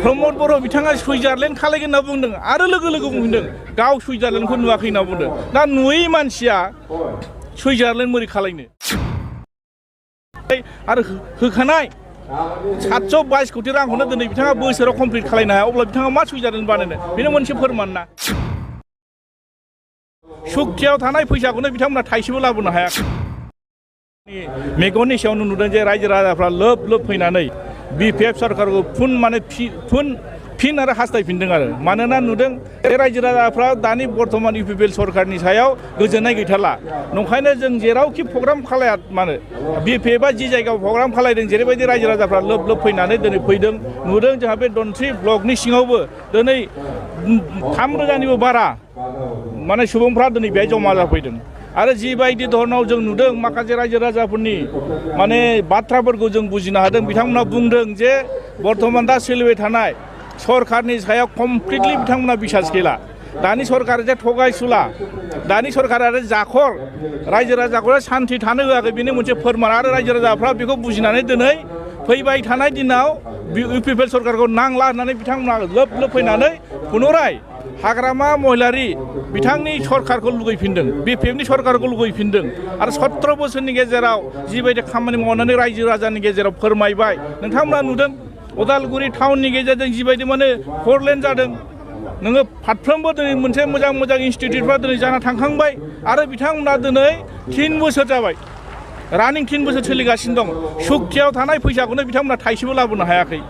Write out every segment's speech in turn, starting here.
प्रमद बर' बिथाङा सुइजारलेण्ड खालायगोन होनना बुंदों आरो लोगो लोगो बुंदों गाव सुइजारलेण्डखौ नुवाखै होनना बुंदों दा नुयै मानसिया सुइजारलेण्ड मोरै खालायनो आरो होखानाय 722 कोटी रांखौनो दिनै बिथाङा बोसोराव कमप्लिट खालायनो हाया अब्ला बिथाङा मा सुइजारलेण्ड बानायनो बेनो मोनसे फोरमान ना सुक्तियाव थानाय फैसाखौनो बिथांमोना थाइसेबो लाबोनो हायाखै मेगननि सायावनो नुदों जे रायजो राजाफ्रा लोब लोब फैनानै बिपिएफ सरकारखौ फिन आरो हास्थायफिनदों आरो मानोना नुदों बे रायजो राजाफ्रा दानि बर्तमान इउपिपिएल सरकारनि सायाव गोजोननाय गैथारला नंखायनो जों जेरावखि प्रग्राम खालाया मानो बिपिएफआ जि जायगायाव प्रग्राम खालायदों जेरैबायदि रायजो राजाफ्रा लोब लोब फैनानै दिनै फैदों नुदों जोंहा बे धनस्रि ब्लकनि सिङावबो दिनै 3,000निबो बारा माने सुबुंफ्रा दिनै बेहाय जमा जाफैदों आरो जिबायदि धरनाव जों नुदों माखासे रायजो राजाफोरनि माने बाथ्राफोरखौ जों बुजिनो हादों बिथांमोना बुंदों जे बर्तमान दा सोलिबाय थानाय सरकारनि सायाव कमप्लिटलि बिथांमोना बिसास गैला दानि सरकारा जे थगायसुला दानि सरकारा जाखर रायजो राजाखौ सान्थि थानो होआखै बेनि मोनसे फोरमान आरो रायजो राजाफ्रा बेखौ बुजिनानै दिनै फैबाय थानाय दिनाव इउपिपिएल सरकारखौ नांला होननानै बिथांमोना लोब लोब फैनानै पुनराय हाग्रामा महिलारि बिथांनि सरकारखौ लुगैफिनदों बिपिएफनि सरकारखौ लुगैफिनदों आरो 17 बोसोरनि गेजेराव जिबायदि खामानि मावनानै रायजो राजानि गेजेराव फोरमायबाय नोंथांमोना नुदों उदालगुरि टाउननि गेजेरजों जिबायदि माने 4 लेन जादों नोङो फारफ्रोमबो दिनै मोनसे मोजां इनस्टिट्युटफ्रा दिनै जाना थांखांबाय आरो बिथांमोना दिनै 3 बोसोर जाबाय रानिं 3 बोसोर सोलिगासिनो दं सुक्तियाव थानाय फैसाखौनो बिथांमोना थाइसेबो लाबोनो हायाखै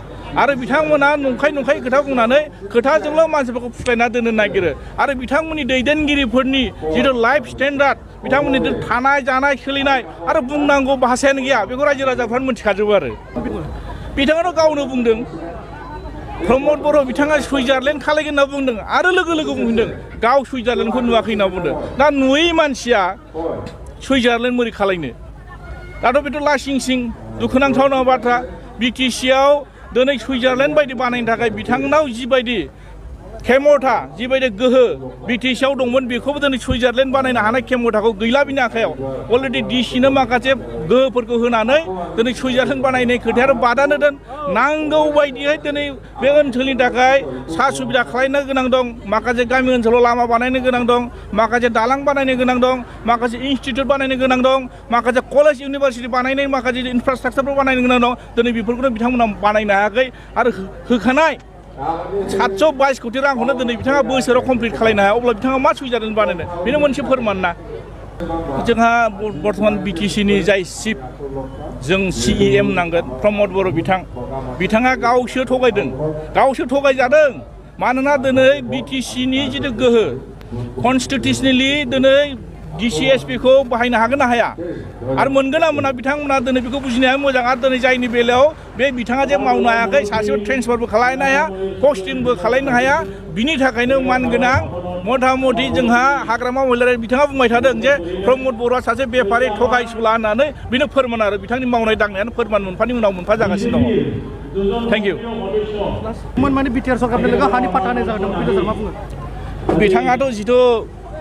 आरो बिथांमोना नंखाय खोथा बुंनानै खोथाजोंल' मानसिफोरखौ फुस्लायना दोननो नागिरो आरो बिथांमोननि दैदेनगिरिफोरनि जिथु लाइफ स्टेन्डार्ड बिथांमोननि थानाय जानाय सोलिनाय आरो बुंनांगौ भाषायानो गैया बेखौ रायजो राजाफ्रानो मिथिखाजोबो आरो बिथाङाथ' गावनो बुंदों प्रमद बर' बिथाङा सुइजारलेण्ड खालायगोन होनना बुंदों आरो लोगो लोगो बुंदों गाव सुइजारलेण्डखौ नुवाखै होनना बुंदों दा नुयै मानसिया सुइजारलेण्ड मोरै खालायनो दाथ' बेथ' लासिं दुखुनांथाव बाथ्रा बिटिसिआव दिनै सुइजारलेण्ड बायदि बानायनो थाखाय बिथांनाव जिबायदि खेमथा जिबायदि गोहो बिटिसिआव दंमोन बेखौबो दिनै सुइजारलेण्ड बानायनो हानाय खेमथाखौ गैला बिनि आखायाव अलरेडि डिसिनो माखासे गोहोफोरखौ होनानै दिनै सुइजारलेण्ड बानायनाय खोथाया बादानो दोन नांगौ बायदियै दिनै बे ओनसोलनि थाखाय सा सुबिदा खालामनो गोनां दं माखासे गामि ओनसोलाव लामा बानायनो गोनां दं माखासे दालां बानायनो गोनां दं माखासे इनस्टिट्युट बानायनो गोनां दं माखासे कलेज इउनिभारसिटि बानायनाय माखासे इनफ्रास्ट्राक्चारफोर बानायनो गोनां दं दिनै बेफोरखौनो बिथांमोना बानायनो हायाखै आरो होखानाय 722 कोटी रांखौनो दिनै बिथाङा बोसोराव कमप्लिट खालायनो हाया अब्ला बिथाङा मा सुइजारलेण्ड बानायनो बेनो मोनसे फोरमान ना जोंहा बर्तमान बिटिसिनि जाय चिफ जों CEM नांगोन प्रमद बर' बिथाङा गावसो थगायदों गावसो थगायजादों मानोना दिनै बिटिसिनि जिथु गोहो कनस्टिटिउसनेलि दिनै DCSP खौ बाहायनो हागोन ना हाया आरो मोनगोन ना मोना बिथांमोना दिनै बेखौ बुजिनाया मोजां आरो दिनै जायनि बेलायाव बे बिथाङा जे मावनो हायाखै सासेयाव ट्रेन्सफारबो खालामनो हाया पस्टिंबो खालामनो हाया बिनि थाखायनो मानगोनां मथा मथि जोंहा हाग्रामा महिलारि बिथाङा बुंबाय थादों जे प्रमद बर'आ सासे बेफारि थगायसुला होननानै बेनो फोरमान आरो बिथांनि मावनाय दांनायानो फोरमान मोनफानि उनाव मोनफा जागासिनो दङ थेंक इउ माने बिटिआर सरकारनि लोगो हानि पाट्टा होनाय जादों मा बुङो बिथाङाथ' जिथु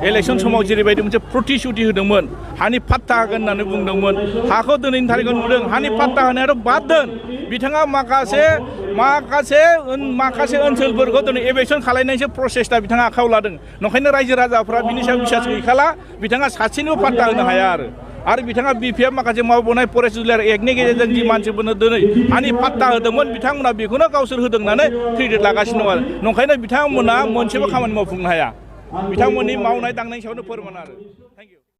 इलेक्शन समाव जेरैबायदि मोनसे प्रतिश्रुति होदोंमोन हानि पाट्टा होगोन होननानै बुंदोंमोन हाखौ दिनैनि थारिखआव नुदों हानि पाट्टा होनायाथ' बाद दोन बिथाङा माखासे ओनसोलफोरखौ दिनै एभेक्सन खालायनायसो प्रसेसटा बिथाङा आखायाव लादों नंखायनो रायजो राजाफ्रा बिनि सायाव बिसास गैखाला बिथाङा सासेनिबो पाट्टा होनो हाया आरो बिथाङा बिपिएफ माखासे मावबोनाय फरेस्ट रिजर्भ एक्टनि गेजेरजों जि मानसिफोरनो दिनै हानि पाट्टा होदोंमोन बिथांमोना बेखौनो गावसोर होदों होननानै क्रेडिट लागासिनो दं आरो नंखायनो बिथांमोना मोनसेबो खामानि मावफुंनो हाया बिथांमोननि मावनाय दांनायनि सायावनो फोरमान आरो